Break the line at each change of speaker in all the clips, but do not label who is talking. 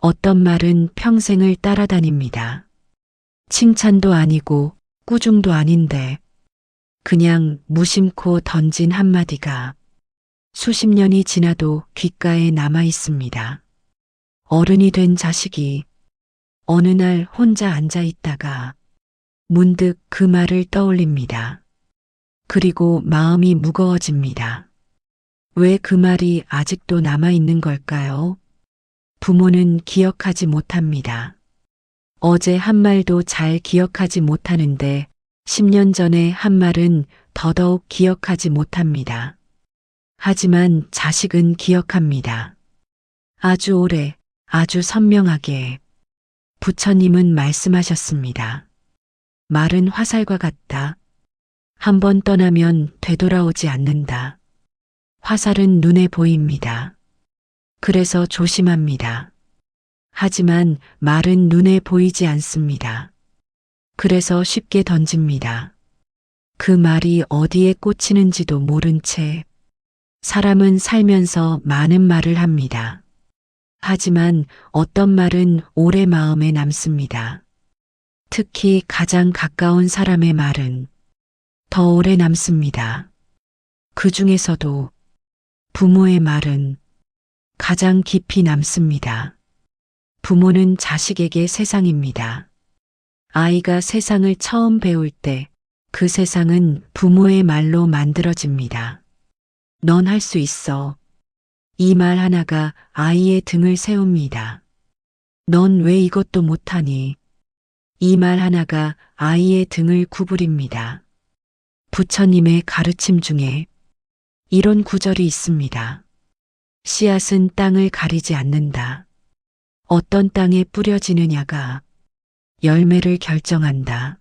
어떤 말은 평생을 따라다닙니다. 칭찬도 아니고 꾸중도 아닌데 그냥 무심코 던진 한마디가 수십 년이 지나도 귓가에 남아 있습니다. 어른이 된 자식이 어느 날 혼자 앉아 있다가 문득 그 말을 떠올립니다. 그리고 마음이 무거워집니다. 왜 그 말이 아직도 남아 있는 걸까요? 부모는 기억하지 못합니다. 어제 한 말도 잘 기억하지 못하는데 10년 전에 한 말은 더더욱 기억하지 못합니다. 하지만 자식은 기억합니다. 아주 오래, 아주 선명하게 부처님은 말씀하셨습니다. 말은 화살과 같다. 한 번 떠나면 되돌아오지 않는다. 화살은 눈에 보입니다. 그래서 조심합니다. 하지만 말은 눈에 보이지 않습니다. 그래서 쉽게 던집니다. 그 말이 어디에 꽂히는지도 모른 채 사람은 살면서 많은 말을 합니다. 하지만 어떤 말은 오래 마음에 남습니다. 특히 가장 가까운 사람의 말은 더 오래 남습니다. 그 중에서도 부모의 말은 가장 깊이 남습니다. 부모는 자식에게 세상입니다. 아이가 세상을 처음 배울 때 그 세상은 부모의 말로 만들어집니다. 넌 할 수 있어. 이 말 하나가 아이의 등을 세웁니다. 넌 왜 이것도 못하니? 이 말 하나가 아이의 등을 구부립니다. 부처님의 가르침 중에 이런 구절이 있습니다. 씨앗은 땅을 가리지 않는다. 어떤 땅에 뿌려지느냐가 열매를 결정한다.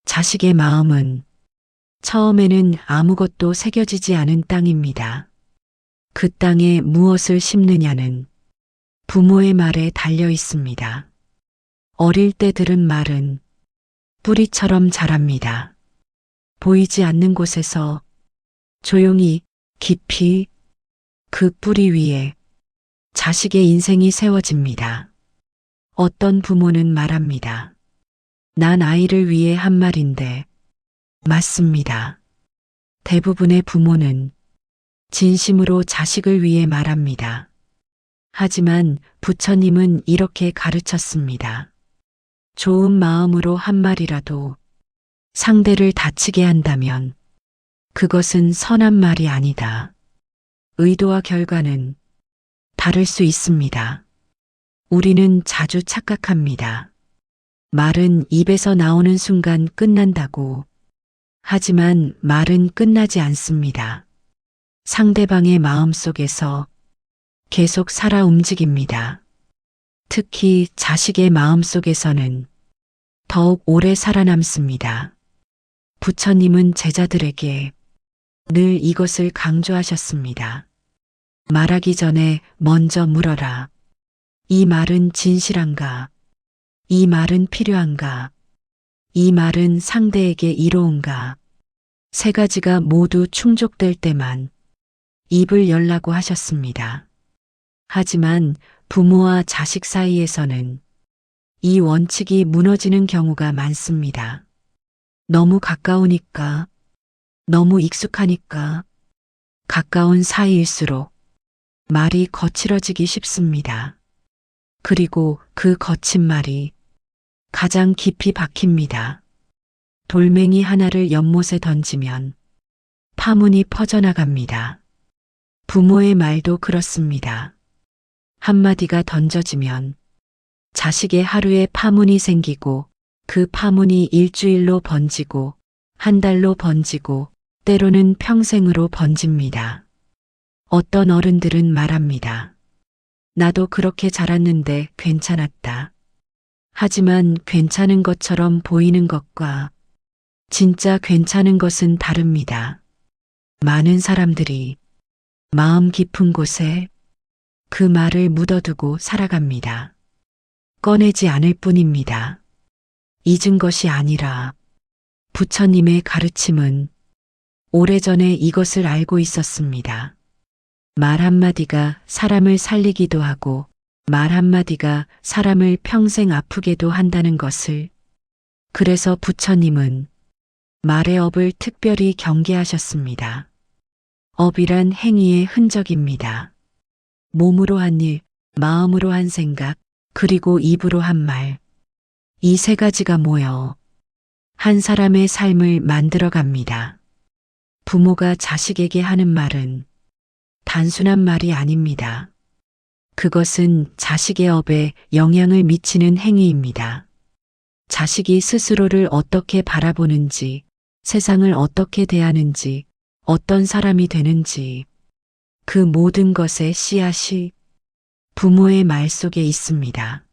자식의 마음은 처음에는 아무것도 새겨지지 않은 땅입니다. 그 땅에 무엇을 심느냐는 부모의 말에 달려 있습니다. 어릴 때 들은 말은 뿌리처럼 자랍니다. 보이지 않는 곳에서 조용히 깊이 그 뿌리 위에 자식의 인생이 세워집니다. 어떤 부모는 말합니다. 난 아이를 위해 한 말인데 맞습니다. 대부분의 부모는 진심으로 자식을 위해 말합니다. 하지만 부처님은 이렇게 가르쳤습니다. 좋은 마음으로 한 말이라도 상대를 다치게 한다면 그것은 선한 말이 아니다. 의도와 결과는 다를 수 있습니다. 우리는 자주 착각합니다. 말은 입에서 나오는 순간 끝난다고. 하지만 말은 끝나지 않습니다. 상대방의 마음 속에서 계속 살아 움직입니다. 특히 자식의 마음 속에서는 더욱 오래 살아남습니다. 부처님은 제자들에게 늘 이것을 강조하셨습니다. 말하기 전에 먼저 물어라. 이 말은 진실한가? 이 말은 필요한가? 이 말은 상대에게 이로운가? 세 가지가 모두 충족될 때만 입을 열라고 하셨습니다. 하지만 부모와 자식 사이에서는 이 원칙이 무너지는 경우가 많습니다. 너무 가까우니까, 너무 익숙하니까, 가까운 사이일수록 말이 거칠어지기 쉽습니다. 그리고 그 거친 말이 가장 깊이 박힙니다. 돌멩이 하나를 연못에 던지면 파문이 퍼져나갑니다. 부모의 말도 그렇습니다. 한마디가 던져지면 자식의 하루에 파문이 생기고 그 파문이 일주일로 번지고 한 달로 번지고 때로는 평생으로 번집니다. 어떤 어른들은 말합니다. 나도 그렇게 자랐는데 괜찮았다. 하지만 괜찮은 것처럼 보이는 것과 진짜 괜찮은 것은 다릅니다. 많은 사람들이 마음 깊은 곳에 그 말을 묻어두고 살아갑니다. 꺼내지 않을 뿐입니다. 잊은 것이 아니라 부처님의 가르침은 오래전에 이것을 알고 있었습니다. 말 한마디가 사람을 살리기도 하고 말 한마디가 사람을 평생 아프게도 한다는 것을. 그래서 부처님은 말의 업을 특별히 경계하셨습니다. 업이란 행위의 흔적입니다. 몸으로 한 일, 마음으로 한 생각, 그리고 입으로 한 말. 이 세 가지가 모여 한 사람의 삶을 만들어 갑니다. 부모가 자식에게 하는 말은 단순한 말이 아닙니다. 그것은 자식의 업에 영향을 미치는 행위입니다. 자식이 스스로를 어떻게 바라보는지, 세상을 어떻게 대하는지, 어떤 사람이 되는지, 그 모든 것의 씨앗이 부모의 말 속에 있습니다.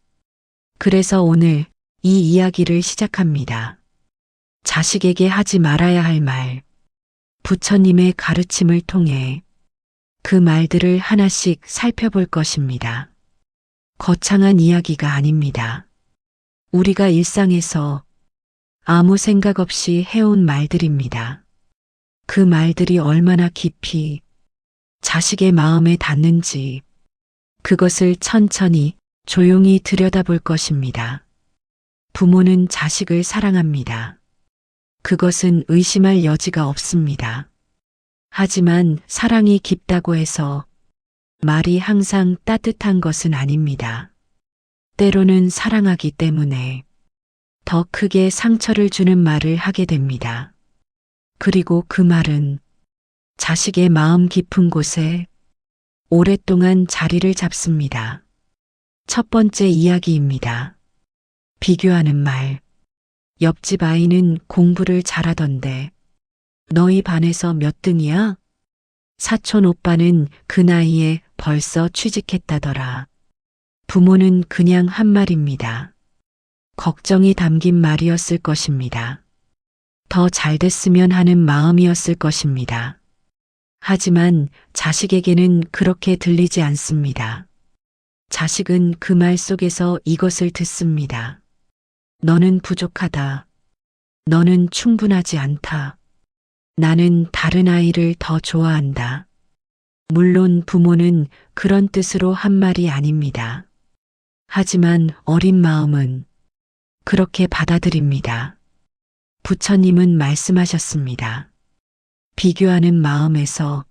그래서 오늘 이 이야기를 시작합니다. 자식에게 하지 말아야 할 말, 부처님의 가르침을 통해 그 말들을 하나씩 살펴볼 것입니다. 거창한 이야기가 아닙니다. 우리가 일상에서 아무 생각 없이 해온 말들입니다. 그 말들이 얼마나 깊이 자식의 마음에 닿는지 그것을 천천히 조용히 들여다볼 것입니다. 부모는 자식을 사랑합니다. 그것은 의심할 여지가 없습니다. 하지만 사랑이 깊다고 해서 말이 항상 따뜻한 것은 아닙니다. 때로는 사랑하기 때문에 더 크게 상처를 주는 말을 하게 됩니다. 그리고 그 말은 자식의 마음 깊은 곳에 오랫동안 자리를 잡습니다. 첫 번째 이야기입니다. 비교하는 말. 옆집 아이는 공부를 잘하던데 너희 반에서 몇 등이야? 사촌 오빠는 그 나이에 벌써 취직했다더라. 부모는 그냥 한 말입니다. 걱정이 담긴 말이었을 것입니다. 더 잘 됐으면 하는 마음이었을 것입니다. 하지만 자식에게는 그렇게 들리지 않습니다. 자식은 그 말 속에서 이것을 듣습니다. 너는 부족하다. 너는 충분하지 않다. 나는 다른 아이를 더 좋아한다. 물론 부모는 그런 뜻으로 한 말이 아닙니다. 하지만 어린 마음은 그렇게 받아들입니다. 부처님은 말씀하셨습니다. 비교하는 마음에서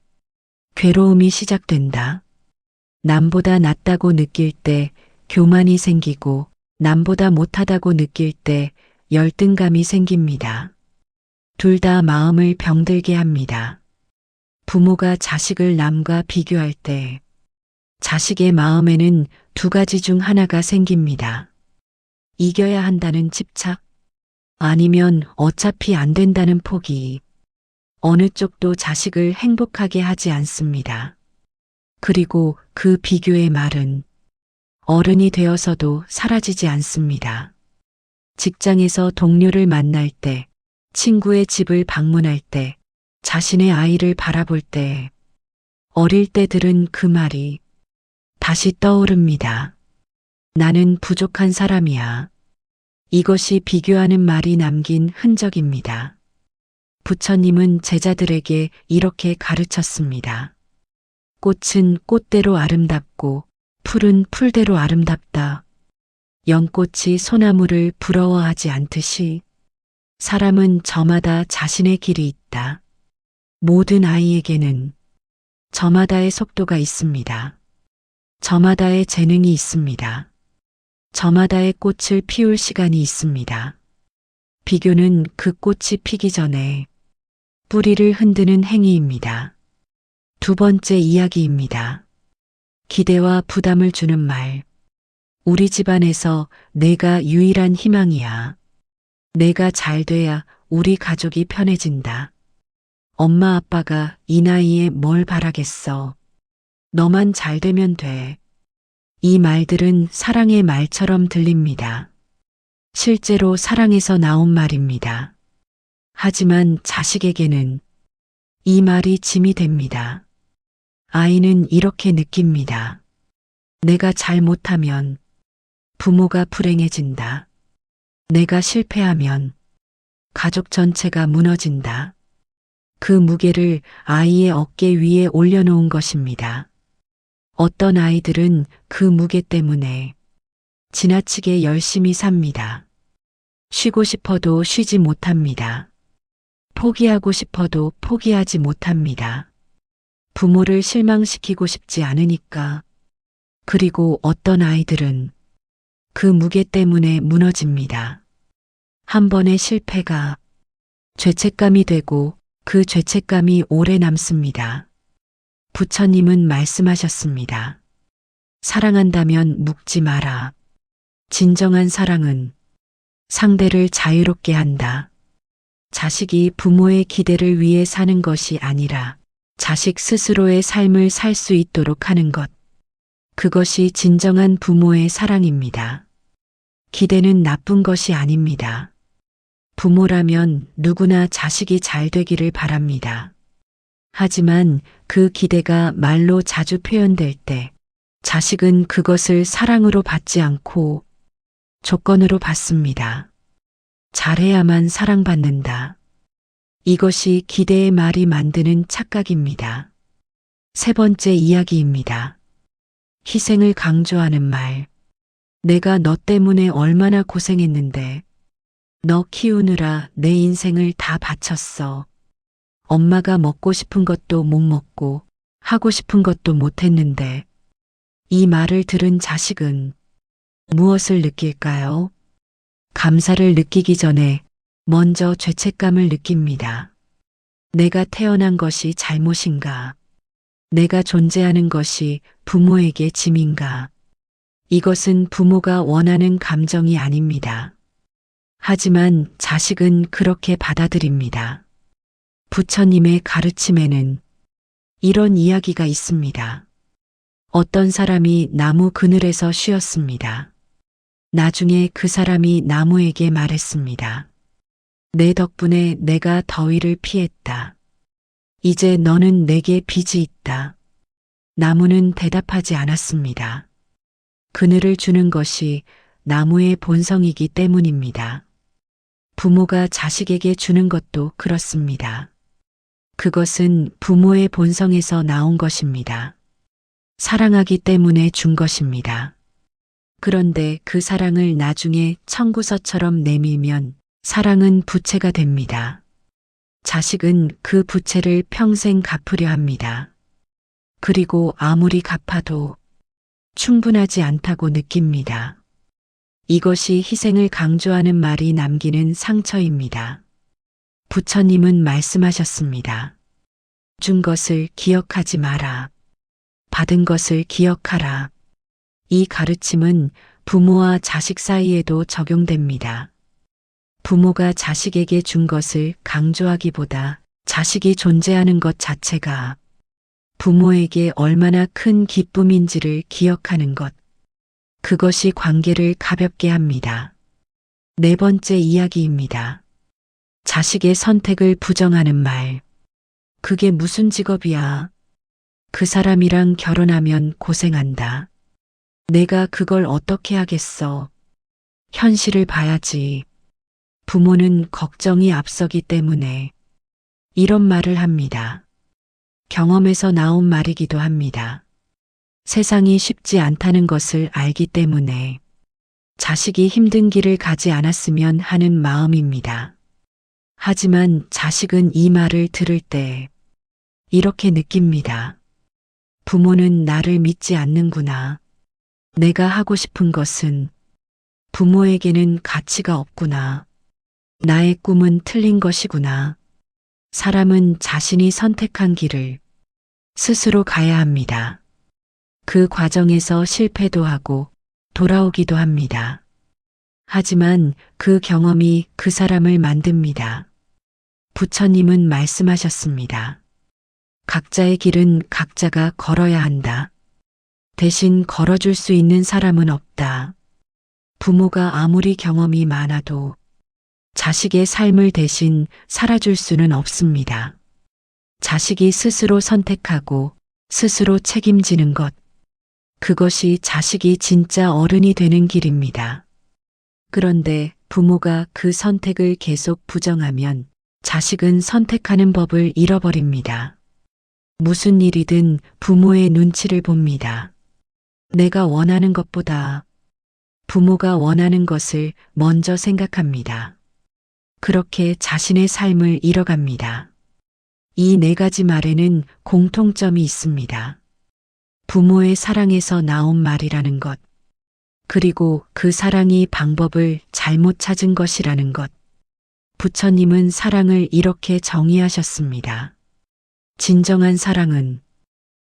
괴로움이 시작된다. 남보다 낫다고 느낄 때 교만이 생기고 남보다 못하다고 느낄 때 열등감이 생깁니다. 둘 다 마음을 병들게 합니다. 부모가 자식을 남과 비교할 때 자식의 마음에는 두 가지 중 하나가 생깁니다. 이겨야 한다는 집착, 아니면 어차피 안 된다는 포기. 어느 쪽도 자식을 행복하게 하지 않습니다. 그리고 그 비교의 말은 어른이 되어서도 사라지지 않습니다. 직장에서 동료를 만날 때, 친구의 집을 방문할 때, 자신의 아이를 바라볼 때, 어릴 때 들은 그 말이 다시 떠오릅니다. 나는 부족한 사람이야. 이것이 비교하는 말이 남긴 흔적입니다. 부처님은 제자들에게 이렇게 가르쳤습니다. 꽃은 꽃대로 아름답고 풀은 풀대로 아름답다. 연꽃이 소나무를 부러워하지 않듯이 사람은 저마다 자신의 길이 있다. 모든 아이에게는 저마다의 속도가 있습니다. 저마다의 재능이 있습니다. 저마다의 꽃을 피울 시간이 있습니다. 비교는 그 꽃이 피기 전에 뿌리를 흔드는 행위입니다. 두 번째 이야기입니다. 기대와 부담을 주는 말. 우리 집안에서 내가 유일한 희망이야. 내가 잘 돼야 우리 가족이 편해진다. 엄마 아빠가 이 나이에 뭘 바라겠어. 너만 잘 되면 돼. 이 말들은 사랑의 말처럼 들립니다. 실제로 사랑에서 나온 말입니다. 하지만 자식에게는 이 말이 짐이 됩니다. 아이는 이렇게 느낍니다. 내가 잘못하면 부모가 불행해진다. 내가 실패하면 가족 전체가 무너진다. 그 무게를 아이의 어깨 위에 올려놓은 것입니다. 어떤 아이들은 그 무게 때문에 지나치게 열심히 삽니다. 쉬고 싶어도 쉬지 못합니다. 포기하고 싶어도 포기하지 못합니다. 부모를 실망시키고 싶지 않으니까. 그리고 어떤 아이들은 그 무게 때문에 무너집니다. 한 번의 실패가 죄책감이 되고 그 죄책감이 오래 남습니다. 부처님은 말씀하셨습니다. 사랑한다면 묵지 마라. 진정한 사랑은 상대를 자유롭게 한다. 자식이 부모의 기대를 위해 사는 것이 아니라 자식 스스로의 삶을 살 수 있도록 하는 것. 그것이 진정한 부모의 사랑입니다. 기대는 나쁜 것이 아닙니다. 부모라면 누구나 자식이 잘 되기를 바랍니다. 하지만 그 기대가 말로 자주 표현될 때 자식은 그것을 사랑으로 받지 않고 조건으로 받습니다. 잘해야만 사랑받는다. 이것이 기대의 말이 만드는 착각입니다. 세 번째 이야기입니다. 희생을 강조하는 말. 내가 너 때문에 얼마나 고생했는데 너 키우느라 내 인생을 다 바쳤어. 엄마가 먹고 싶은 것도 못 먹고 하고 싶은 것도 못 했는데 이 말을 들은 자식은 무엇을 느낄까요? 감사를 느끼기 전에 먼저 죄책감을 느낍니다. 내가 태어난 것이 잘못인가? 내가 존재하는 것이 부모에게 짐인가? 이것은 부모가 원하는 감정이 아닙니다. 하지만 자식은 그렇게 받아들입니다. 부처님의 가르침에는 이런 이야기가 있습니다. 어떤 사람이 나무 그늘에서 쉬었습니다. 나중에 그 사람이 나무에게 말했습니다. 내 덕분에 내가 더위를 피했다. 이제 너는 내게 빚이 있다. 나무는 대답하지 않았습니다. 그늘을 주는 것이 나무의 본성이기 때문입니다. 부모가 자식에게 주는 것도 그렇습니다. 그것은 부모의 본성에서 나온 것입니다. 사랑하기 때문에 준 것입니다. 그런데 그 사랑을 나중에 청구서처럼 내밀면 사랑은 부채가 됩니다. 자식은 그 부채를 평생 갚으려 합니다. 그리고 아무리 갚아도 충분하지 않다고 느낍니다. 이것이 희생을 강조하는 말이 남기는 상처입니다. 부처님은 말씀하셨습니다. 준 것을 기억하지 마라. 받은 것을 기억하라. 이 가르침은 부모와 자식 사이에도 적용됩니다. 부모가 자식에게 준 것을 강조하기보다 자식이 존재하는 것 자체가 부모에게 얼마나 큰 기쁨인지를 기억하는 것. 그것이 관계를 가볍게 합니다. 네 번째 이야기입니다. 자식의 선택을 부정하는 말. 그게 무슨 직업이야? 그 사람이랑 결혼하면 고생한다. 내가 그걸 어떻게 하겠어? 현실을 봐야지. 부모는 걱정이 앞서기 때문에 이런 말을 합니다. 경험에서 나온 말이기도 합니다. 세상이 쉽지 않다는 것을 알기 때문에 자식이 힘든 길을 가지 않았으면 하는 마음입니다. 하지만 자식은 이 말을 들을 때 이렇게 느낍니다. 부모는 나를 믿지 않는구나. 내가 하고 싶은 것은 부모에게는 가치가 없구나. 나의 꿈은 틀린 것이구나. 사람은 자신이 선택한 길을 스스로 가야 합니다. 그 과정에서 실패도 하고 돌아오기도 합니다. 하지만 그 경험이 그 사람을 만듭니다. 부처님은 말씀하셨습니다. 각자의 길은 각자가 걸어야 한다. 대신 걸어줄 수 있는 사람은 없다. 부모가 아무리 경험이 많아도 자식의 삶을 대신 살아줄 수는 없습니다. 자식이 스스로 선택하고 스스로 책임지는 것. 그것이 자식이 진짜 어른이 되는 길입니다. 그런데 부모가 그 선택을 계속 부정하면 자식은 선택하는 법을 잃어버립니다. 무슨 일이든 부모의 눈치를 봅니다. 내가 원하는 것보다 부모가 원하는 것을 먼저 생각합니다. 그렇게 자신의 삶을 잃어갑니다. 이 네 가지 말에는 공통점이 있습니다. 부모의 사랑에서 나온 말이라는 것, 그리고 그 사랑이 방법을 잘못 찾은 것이라는 것. 부처님은 사랑을 이렇게 정의하셨습니다. 진정한 사랑은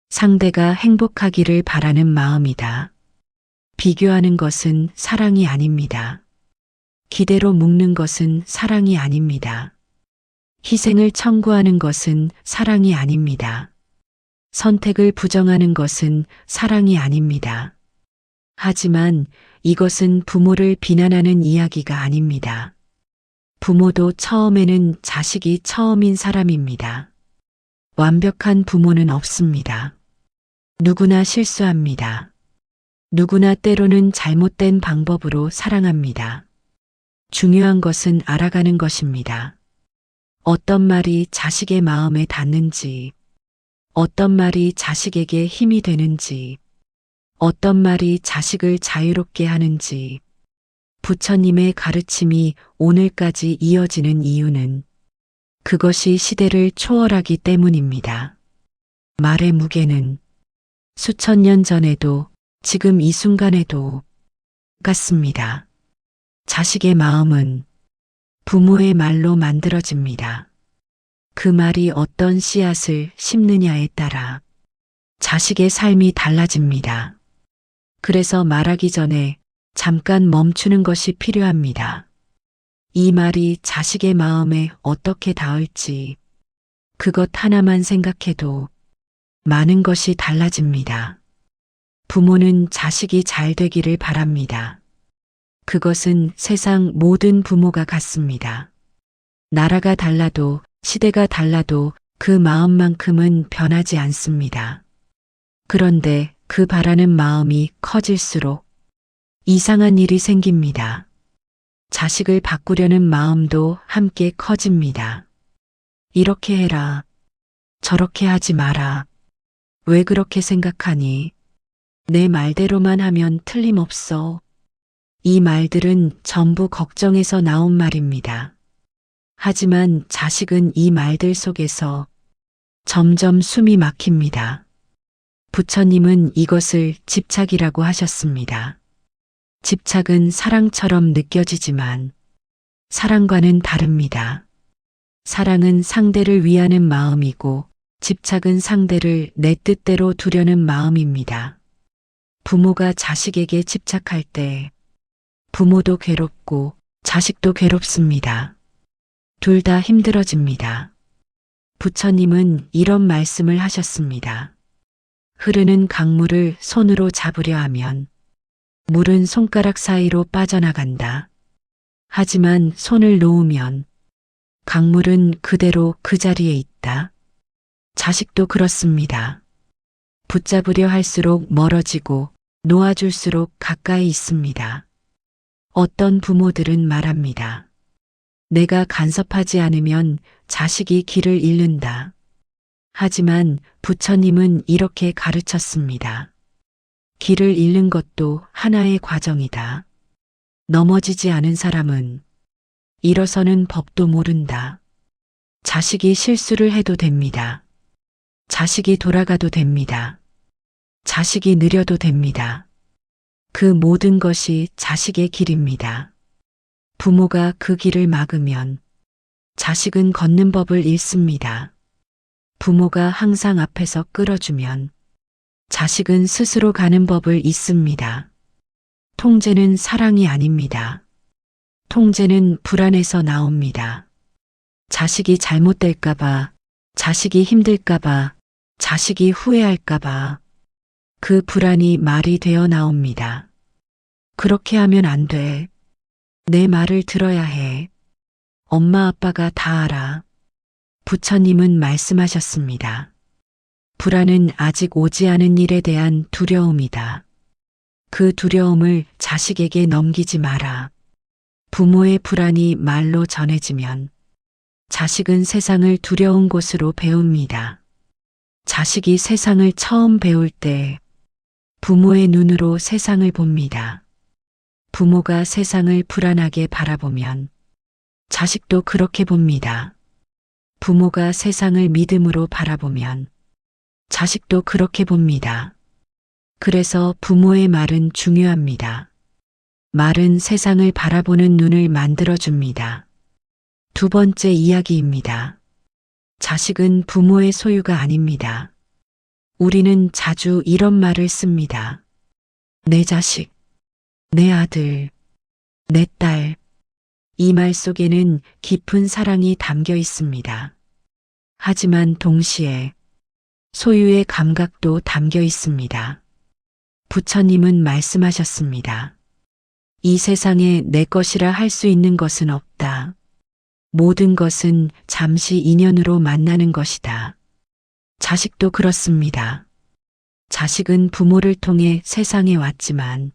상대가 행복하기를 바라는 마음이다. 비교하는 것은 사랑이 아닙니다. 기대로 묶는 것은 사랑이 아닙니다. 희생을 청구하는 것은 사랑이 아닙니다. 선택을 부정하는 것은 사랑이 아닙니다. 하지만 이것은 부모를 비난하는 이야기가 아닙니다. 부모도 처음에는 자식이 처음인 사람입니다. 완벽한 부모는 없습니다. 누구나 실수합니다. 누구나 때로는 잘못된 방법으로 사랑합니다. 중요한 것은 알아가는 것입니다. 어떤 말이 자식의 마음에 닿는지, 어떤 말이 자식에게 힘이 되는지, 어떤 말이 자식을 자유롭게 하는지, 부처님의 가르침이 오늘까지 이어지는 이유는 그것이 시대를 초월하기 때문입니다. 말의 무게는 수천 년 전에도 지금 이 순간에도 같습니다. 자식의 마음은 부모의 말로 만들어집니다. 그 말이 어떤 씨앗을 심느냐에 따라 자식의 삶이 달라집니다. 그래서 말하기 전에 잠깐 멈추는 것이 필요합니다. 이 말이 자식의 마음에 어떻게 닿을지 그것 하나만 생각해도 많은 것이 달라집니다. 부모는 자식이 잘 되기를 바랍니다. 그것은 세상 모든 부모가 같습니다. 나라가 달라도 시대가 달라도 그 마음만큼은 변하지 않습니다. 그런데 그 바라는 마음이 커질수록 이상한 일이 생깁니다. 자식을 바꾸려는 마음도 함께 커집니다. 이렇게 해라. 저렇게 하지 마라. 왜 그렇게 생각하니? 내 말대로만 하면 틀림없어. 이 말들은 전부 걱정에서 나온 말입니다. 하지만 자식은 이 말들 속에서 점점 숨이 막힙니다. 부처님은 이것을 집착이라고 하셨습니다. 집착은 사랑처럼 느껴지지만 사랑과는 다릅니다. 사랑은 상대를 위하는 마음이고 집착은 상대를 내 뜻대로 두려는 마음입니다. 부모가 자식에게 집착할 때 부모도 괴롭고 자식도 괴롭습니다. 둘 다 힘들어집니다. 부처님은 이런 말씀을 하셨습니다. 흐르는 강물을 손으로 잡으려 하면 물은 손가락 사이로 빠져나간다. 하지만 손을 놓으면 강물은 그대로 그 자리에 있다. 자식도 그렇습니다. 붙잡으려 할수록 멀어지고 놓아줄수록 가까이 있습니다. 어떤 부모들은 말합니다. 내가 간섭하지 않으면 자식이 길을 잃는다. 하지만 부처님은 이렇게 가르쳤습니다. 길을 잃는 것도 하나의 과정이다. 넘어지지 않은 사람은 일어서는 법도 모른다. 자식이 실수를 해도 됩니다. 자식이 돌아가도 됩니다. 자식이 느려도 됩니다. 그 모든 것이 자식의 길입니다. 부모가 그 길을 막으면 자식은 걷는 법을 잃습니다. 부모가 항상 앞에서 끌어주면 자식은 스스로 가는 법을 잊습니다. 통제는 사랑이 아닙니다. 통제는 불안에서 나옵니다. 자식이 잘못될까봐, 자식이 힘들까봐, 자식이 후회할까봐 그 불안이 말이 되어 나옵니다. 그렇게 하면 안 돼. 내 말을 들어야 해. 엄마 아빠가 다 알아. 부처님은 말씀하셨습니다. 불안은 아직 오지 않은 일에 대한 두려움이다. 그 두려움을 자식에게 넘기지 마라. 부모의 불안이 말로 전해지면 자식은 세상을 두려운 곳으로 배웁니다. 자식이 세상을 처음 배울 때 부모의 눈으로 세상을 봅니다. 부모가 세상을 불안하게 바라보면 자식도 그렇게 봅니다. 부모가 세상을 믿음으로 바라보면 자식도 그렇게 봅니다. 그래서 부모의 말은 중요합니다. 말은 세상을 바라보는 눈을 만들어줍니다. 두 번째 이야기입니다. 자식은 부모의 소유가 아닙니다. 우리는 자주 이런 말을 씁니다. 내 자식, 내 아들, 내 딸. 이 말 속에는 깊은 사랑이 담겨 있습니다. 하지만 동시에 소유의 감각도 담겨 있습니다. 부처님은 말씀하셨습니다. 이 세상에 내 것이라 할 수 있는 것은 없다. 모든 것은 잠시 인연으로 만나는 것이다. 자식도 그렇습니다. 자식은 부모를 통해 세상에 왔지만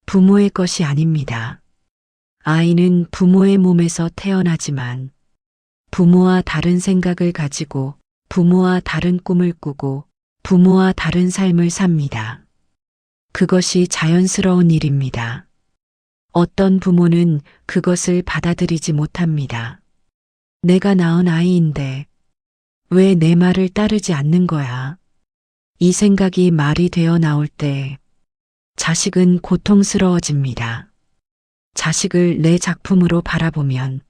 부모의 것이 아닙니다. 아이는 부모의 몸에서 태어나지만 부모와 다른 생각을 가지고 부모와 다른 꿈을 꾸고 부모와 다른 삶을 삽니다. 그것이 자연스러운 일입니다. 어떤 부모는 그것을 받아들이지 못합니다. 내가 낳은 아이인데 왜 내 말을 따르지 않는 거야? 이 생각이 말이 되어 나올 때 자식은 고통스러워집니다. 자식을 내 작품으로 바라보면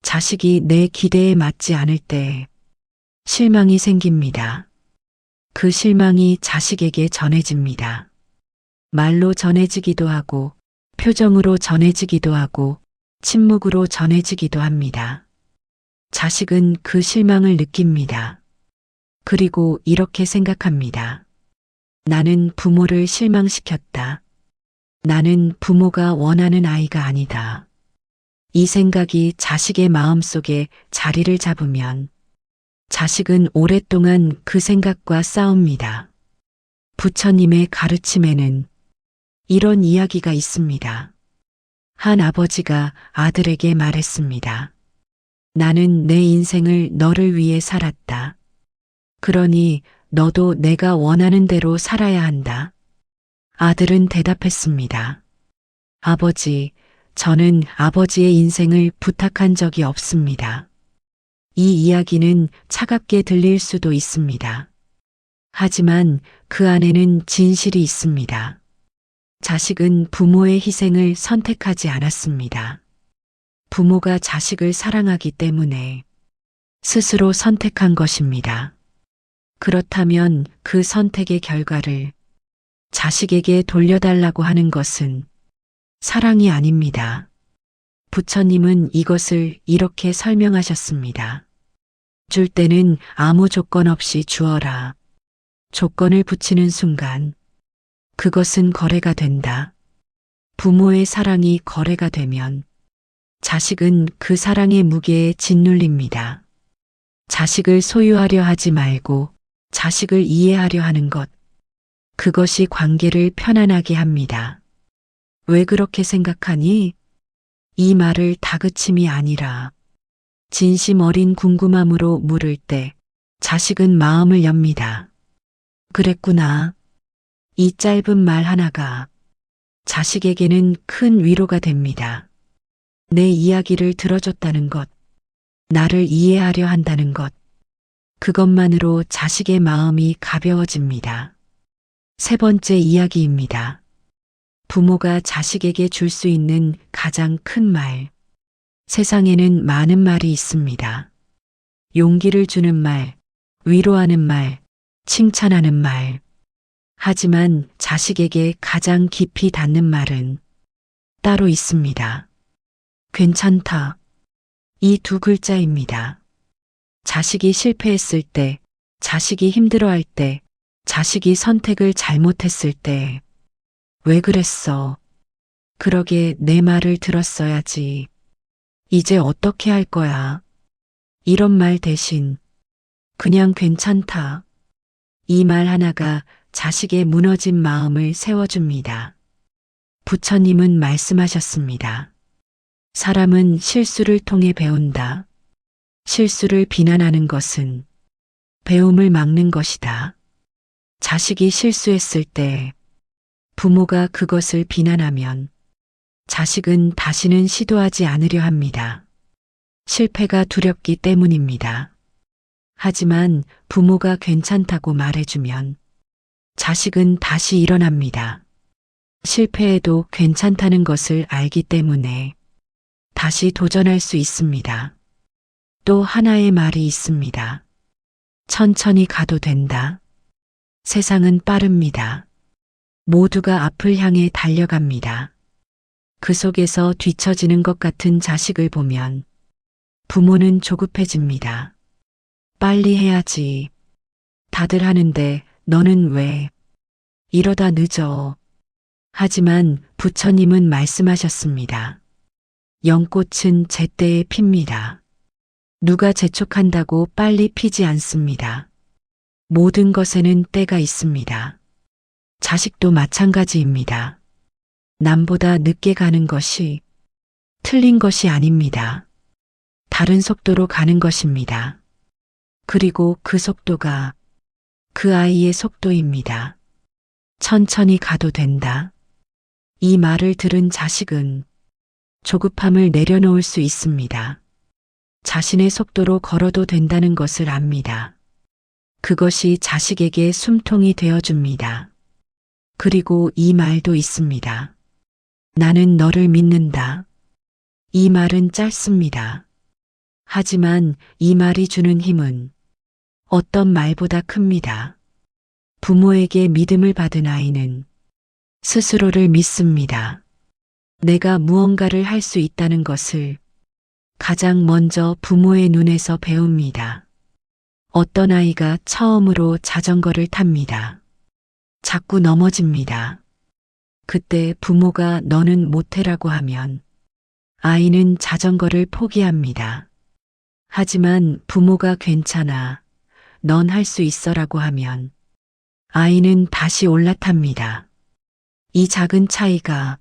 자식이 내 기대에 맞지 않을 때 실망이 생깁니다. 그 실망이 자식에게 전해집니다. 말로 전해지기도 하고 표정으로 전해지기도 하고 침묵으로 전해지기도 합니다. 자식은 그 실망을 느낍니다. 그리고 이렇게 생각합니다. 나는 부모를 실망시켰다. 나는 부모가 원하는 아이가 아니다. 이 생각이 자식의 마음속에 자리를 잡으면 자식은 오랫동안 그 생각과 싸웁니다. 부처님의 가르침에는 이런 이야기가 있습니다. 한 아버지가 아들에게 말했습니다. 나는 내 인생을 너를 위해 살았다. 그러니 너도 내가 원하는 대로 살아야 한다. 아들은 대답했습니다. 아버지, 저는 아버지의 인생을 부탁한 적이 없습니다. 이 이야기는 차갑게 들릴 수도 있습니다. 하지만 그 안에는 진실이 있습니다. 자식은 부모의 희생을 선택하지 않았습니다. 부모가 자식을 사랑하기 때문에 스스로 선택한 것입니다. 그렇다면 그 선택의 결과를 자식에게 돌려달라고 하는 것은 사랑이 아닙니다. 부처님은 이것을 이렇게 설명하셨습니다. 줄 때는 아무 조건 없이 주어라. 조건을 붙이는 순간 그것은 거래가 된다. 부모의 사랑이 거래가 되면 자식은 그 사랑의 무게에 짓눌립니다. 자식을 소유하려 하지 말고 자식을 이해하려 하는 것. 그것이 관계를 편안하게 합니다. 왜 그렇게 생각하니? 이 말을 다그침이 아니라 진심 어린 궁금함으로 물을 때 자식은 마음을 엽니다. 그랬구나. 이 짧은 말 하나가 자식에게는 큰 위로가 됩니다. 내 이야기를 들어줬다는 것, 나를 이해하려 한다는 것, 그것만으로 자식의 마음이 가벼워집니다. 세 번째 이야기입니다. 부모가 자식에게 줄 수 있는 가장 큰 말. 세상에는 많은 말이 있습니다. 용기를 주는 말, 위로하는 말, 칭찬하는 말. 하지만 자식에게 가장 깊이 닿는 말은 따로 있습니다. 괜찮다. 이 두 글자입니다. 자식이 실패했을 때, 자식이 힘들어할 때, 자식이 선택을 잘못했을 때, 왜 그랬어? 그러게 내 말을 들었어야지. 이제 어떻게 할 거야? 이런 말 대신 그냥 괜찮다. 이 말 하나가 자식의 무너진 마음을 세워줍니다. 부처님은 말씀하셨습니다. 사람은 실수를 통해 배운다. 실수를 비난하는 것은 배움을 막는 것이다. 자식이 실수했을 때 부모가 그것을 비난하면 자식은 다시는 시도하지 않으려 합니다. 실패가 두렵기 때문입니다. 하지만 부모가 괜찮다고 말해주면 자식은 다시 일어납니다. 실패해도 괜찮다는 것을 알기 때문에 다시 도전할 수 있습니다. 또 하나의 말이 있습니다. 천천히 가도 된다. 세상은 빠릅니다. 모두가 앞을 향해 달려갑니다. 그 속에서 뒤처지는 것 같은 자식을 보면 부모는 조급해집니다. 빨리 해야지. 다들 하는데 너는 왜? 이러다 늦어. 하지만 부처님은 말씀하셨습니다. 연꽃은 제때에 핍니다. 누가 재촉한다고 빨리 피지 않습니다. 모든 것에는 때가 있습니다. 자식도 마찬가지입니다. 남보다 늦게 가는 것이 틀린 것이 아닙니다. 다른 속도로 가는 것입니다. 그리고 그 속도가 그 아이의 속도입니다. 천천히 가도 된다. 이 말을 들은 자식은 조급함을 내려놓을 수 있습니다. 자신의 속도로 걸어도 된다는 것을 압니다. 그것이 자식에게 숨통이 되어줍니다. 그리고 이 말도 있습니다. 나는 너를 믿는다. 이 말은 짧습니다. 하지만 이 말이 주는 힘은 어떤 말보다 큽니다. 부모에게 믿음을 받은 아이는 스스로를 믿습니다. 내가 무언가를 할 수 있다는 것을 가장 먼저 부모의 눈에서 배웁니다. 어떤 아이가 처음으로 자전거를 탑니다. 자꾸 넘어집니다. 그때 부모가 너는 못해라고 하면 아이는 자전거를 포기합니다. 하지만 부모가 괜찮아, 넌 할 수 있어라고 하면 아이는 다시 올라탑니다. 이 작은 차이가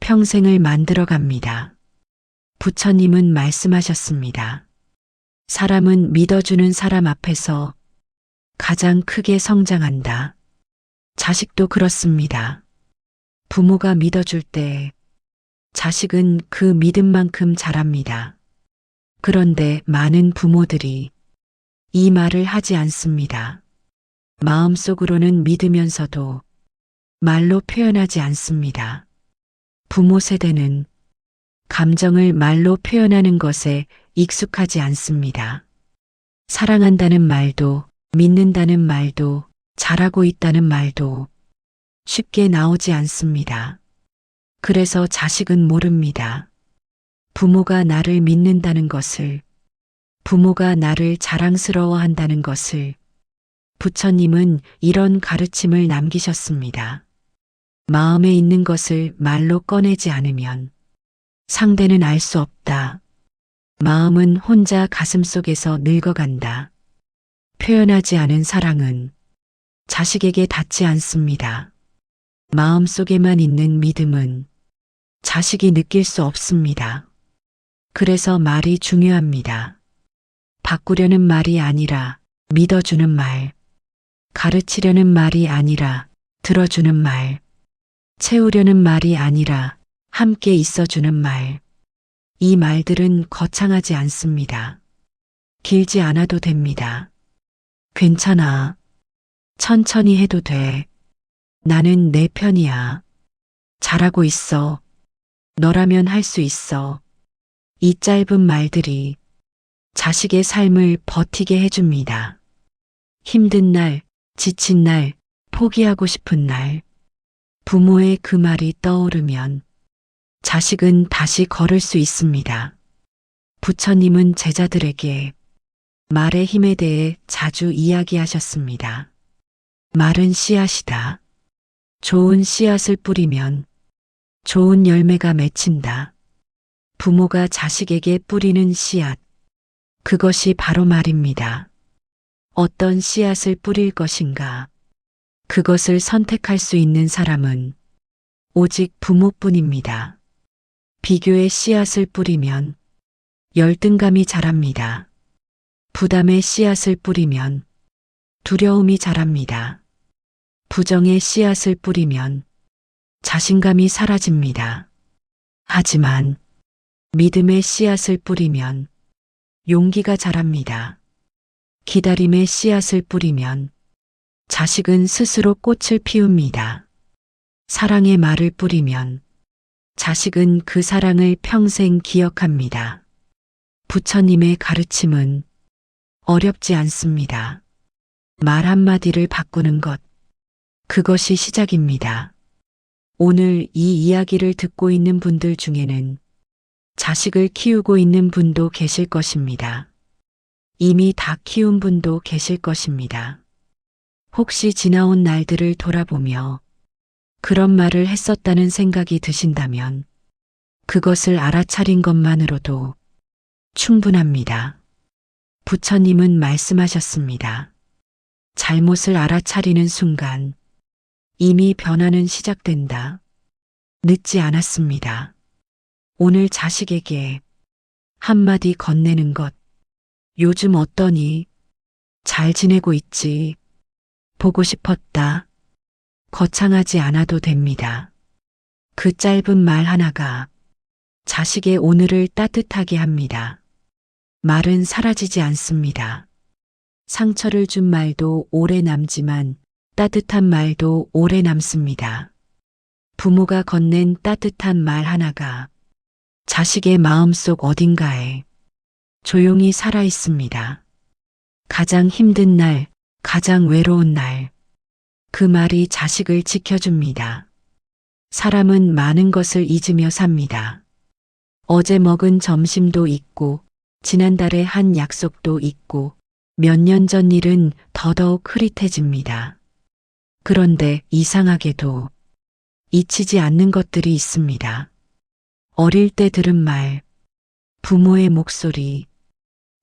평생을 만들어갑니다. 부처님은 말씀하셨습니다. 사람은 믿어주는 사람 앞에서 가장 크게 성장한다. 자식도 그렇습니다. 부모가 믿어줄 때 자식은 그 믿음만큼 자랍니다. 그런데 많은 부모들이 이 말을 하지 않습니다. 마음속으로는 믿으면서도 말로 표현하지 않습니다. 부모 세대는 감정을 말로 표현하는 것에 익숙하지 않습니다. 사랑한다는 말도, 믿는다는 말도, 잘하고 있다는 말도 쉽게 나오지 않습니다. 그래서 자식은 모릅니다. 부모가 나를 믿는다는 것을, 부모가 나를 자랑스러워한다는 것을. 부처님은 이런 가르침을 남기셨습니다. 마음에 있는 것을 말로 꺼내지 않으면 상대는 알 수 없다. 마음은 혼자 가슴속에서 늙어간다. 표현하지 않은 사랑은 자식에게 닿지 않습니다. 마음속에만 있는 믿음은 자식이 느낄 수 없습니다. 그래서 말이 중요합니다. 바꾸려는 말이 아니라 믿어주는 말, 가르치려는 말이 아니라 들어주는 말, 채우려는 말이 아니라 함께 있어주는 말. 이 말들은 거창하지 않습니다. 길지 않아도 됩니다. 괜찮아. 천천히 해도 돼. 나는 내 편이야. 잘하고 있어. 너라면 할 수 있어. 이 짧은 말들이 자식의 삶을 버티게 해줍니다. 힘든 날, 지친 날, 포기하고 싶은 날, 부모의 그 말이 떠오르면 자식은 다시 걸을 수 있습니다. 부처님은 제자들에게 말의 힘에 대해 자주 이야기하셨습니다. 말은 씨앗이다. 좋은 씨앗을 뿌리면 좋은 열매가 맺힌다. 부모가 자식에게 뿌리는 씨앗, 그것이 바로 말입니다. 어떤 씨앗을 뿌릴 것인가? 그것을 선택할 수 있는 사람은 오직 부모뿐입니다. 비교의 씨앗을 뿌리면 열등감이 자랍니다. 부담의 씨앗을 뿌리면 두려움이 자랍니다. 부정의 씨앗을 뿌리면 자신감이 사라집니다. 하지만 믿음의 씨앗을 뿌리면 용기가 자랍니다. 기다림의 씨앗을 뿌리면 자식은 스스로 꽃을 피웁니다. 사랑의 말을 뿌리면 자식은 그 사랑을 평생 기억합니다. 부처님의 가르침은 어렵지 않습니다. 말 한마디를 바꾸는 것, 그것이 시작입니다. 오늘 이 이야기를 듣고 있는 분들 중에는 자식을 키우고 있는 분도 계실 것입니다. 이미 다 키운 분도 계실 것입니다. 혹시 지나온 날들을 돌아보며 그런 말을 했었다는 생각이 드신다면 그것을 알아차린 것만으로도 충분합니다. 부처님은 말씀하셨습니다. 잘못을 알아차리는 순간 이미 변화는 시작된다. 늦지 않았습니다. 오늘 자식에게 한마디 건네는 것. 요즘 어떠니? 잘 지내고 있지? 보고 싶었다. 거창하지 않아도 됩니다. 그 짧은 말 하나가 자식의 오늘을 따뜻하게 합니다. 말은 사라지지 않습니다. 상처를 준 말도 오래 남지만 따뜻한 말도 오래 남습니다. 부모가 건넨 따뜻한 말 하나가 자식의 마음속 어딘가에 조용히 살아 있습니다. 가장 힘든 날, 가장 외로운 날, 그 말이 자식을 지켜줍니다. 사람은 많은 것을 잊으며 삽니다. 어제 먹은 점심도 잊고, 지난달에 한 약속도 잊고, 몇 년 전 일은 더더욱 흐릿해집니다. 그런데 이상하게도 잊히지 않는 것들이 있습니다. 어릴 때 들은 말, 부모의 목소리,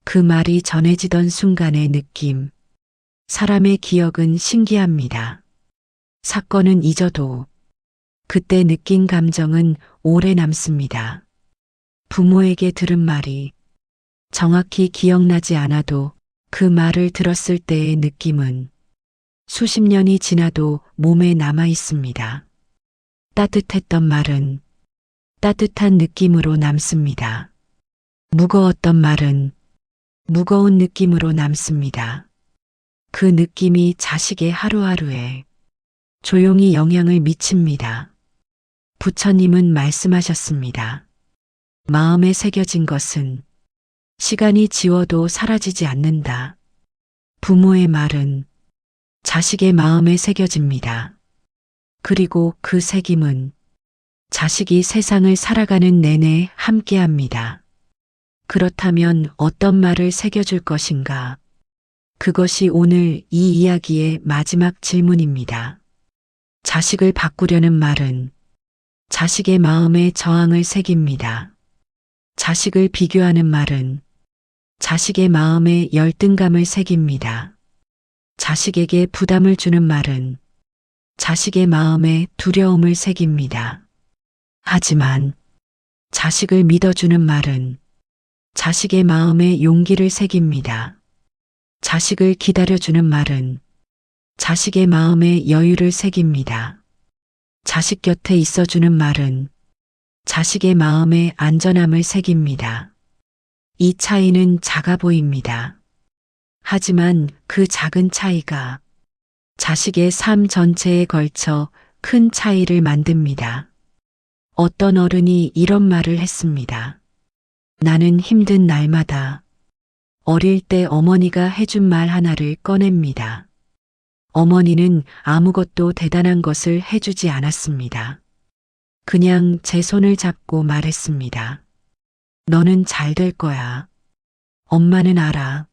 그 말이 전해지던 순간의 느낌, 사람의 기억은 신기합니다. 사건은 잊어도 그때 느낀 감정은 오래 남습니다. 부모에게 들은 말이 정확히 기억나지 않아도 그 말을 들었을 때의 느낌은 수십 년이 지나도 몸에 남아 있습니다. 따뜻했던 말은 따뜻한 느낌으로 남습니다. 무거웠던 말은 무거운 느낌으로 남습니다. 그 느낌이 자식의 하루하루에 조용히 영향을 미칩니다. 부처님은 말씀하셨습니다. 마음에 새겨진 것은 시간이 지워도 사라지지 않는다. 부모의 말은 자식의 마음에 새겨집니다. 그리고 그 새김은 자식이 세상을 살아가는 내내 함께합니다. 그렇다면 어떤 말을 새겨줄 것인가? 그것이 오늘 이 이야기의 마지막 질문입니다. 자식을 바꾸려는 말은 자식의 마음에 저항을 새깁니다. 자식을 비교하는 말은 자식의 마음에 열등감을 새깁니다. 자식에게 부담을 주는 말은 자식의 마음에 두려움을 새깁니다. 하지만 자식을 믿어주는 말은 자식의 마음에 용기를 새깁니다. 자식을 기다려주는 말은 자식의 마음에 여유를 새깁니다. 자식 곁에 있어주는 말은 자식의 마음에 안전함을 새깁니다. 이 차이는 작아 보입니다. 하지만 그 작은 차이가 자식의 삶 전체에 걸쳐 큰 차이를 만듭니다. 어떤 어른이 이런 말을 했습니다. 나는 힘든 날마다 어릴 때 어머니가 해준 말 하나를 꺼냅니다. 어머니는 아무것도 대단한 것을 해주지 않았습니다. 그냥 제 손을 잡고 말했습니다. 너는 잘 될 거야. 엄마는 알아.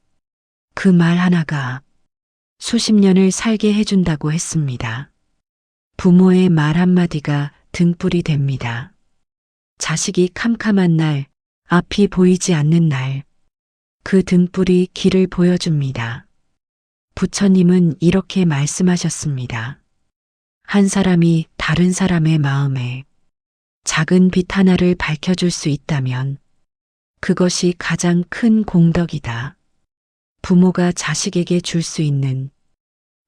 그 말 하나가 수십 년을 살게 해준다고 했습니다. 부모의 말 한마디가 등불이 됩니다. 자식이 캄캄한 날, 앞이 보이지 않는 날, 그 등불이 길을 보여줍니다. 부처님은 이렇게 말씀하셨습니다. 한 사람이 다른 사람의 마음에 작은 빛 하나를 밝혀줄 수 있다면 그것이 가장 큰 공덕이다. 부모가 자식에게 줄 수 있는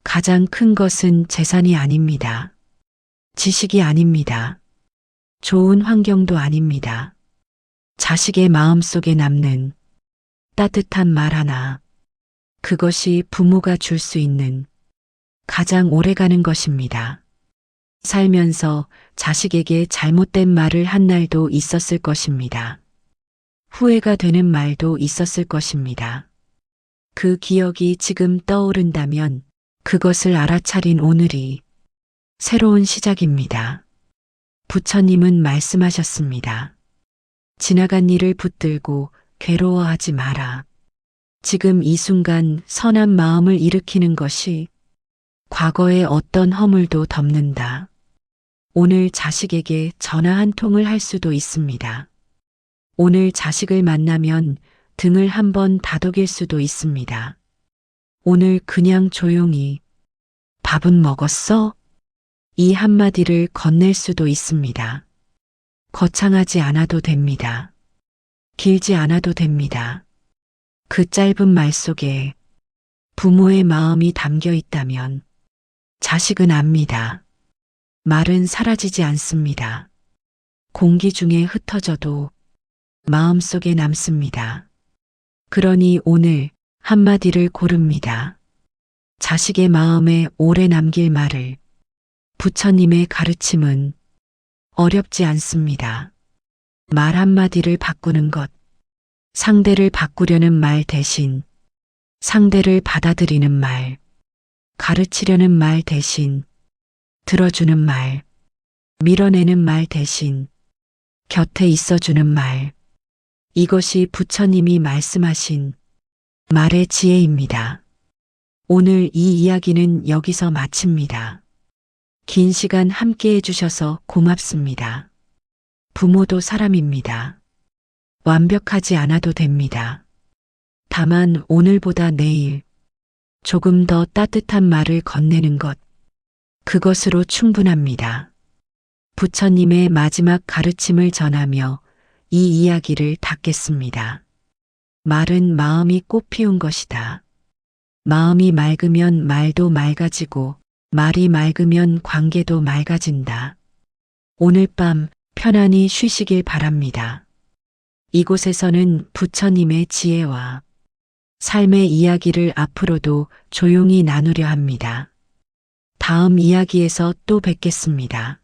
가장 큰 것은 재산이 아닙니다. 지식이 아닙니다. 좋은 환경도 아닙니다. 자식의 마음속에 남는 따뜻한 말 하나, 그것이 부모가 줄 수 있는 가장 오래가는 것입니다. 살면서 자식에게 잘못된 말을 한 날도 있었을 것입니다. 후회가 되는 말도 있었을 것입니다. 그 기억이 지금 떠오른다면 그것을 알아차린 오늘이 새로운 시작입니다. 부처님은 말씀하셨습니다. 지나간 일을 붙들고 괴로워하지 마라. 지금 이 순간 선한 마음을 일으키는 것이 과거의 어떤 허물도 덮는다. 오늘 자식에게 전화 한 통을 할 수도 있습니다. 오늘 자식을 만나면 등을 한번 다독일 수도 있습니다. 오늘 그냥 조용히 밥은 먹었어? 이 한마디를 건넬 수도 있습니다. 거창하지 않아도 됩니다. 길지 않아도 됩니다. 그 짧은 말 속에 부모의 마음이 담겨 있다면 자식은 압니다. 말은 사라지지 않습니다. 공기 중에 흩어져도 마음속에 남습니다. 그러니 오늘 한마디를 고릅니다. 자식의 마음에 오래 남길 말을. 부처님의 가르침은 어렵지 않습니다. 말 한마디를 바꾸는 것, 상대를 바꾸려는 말 대신 상대를 받아들이는 말, 가르치려는 말 대신 들어주는 말, 밀어내는 말 대신 곁에 있어주는 말, 이것이 부처님이 말씀하신 말의 지혜입니다. 오늘 이 이야기는 여기서 마칩니다. 긴 시간 함께 해주셔서 고맙습니다. 부모도 사람입니다. 완벽하지 않아도 됩니다. 다만 오늘보다 내일 조금 더 따뜻한 말을 건네는 것, 그것으로 충분합니다. 부처님의 마지막 가르침을 전하며 이 이야기를 닫겠습니다. 말은 마음이 꽃 피운 것이다. 마음이 맑으면 말도 맑아지고 말이 맑으면 관계도 맑아진다. 오늘 밤 편안히 쉬시길 바랍니다. 이곳에서는 부처님의 지혜와 삶의 이야기를 앞으로도 조용히 나누려 합니다. 다음 이야기에서 또 뵙겠습니다.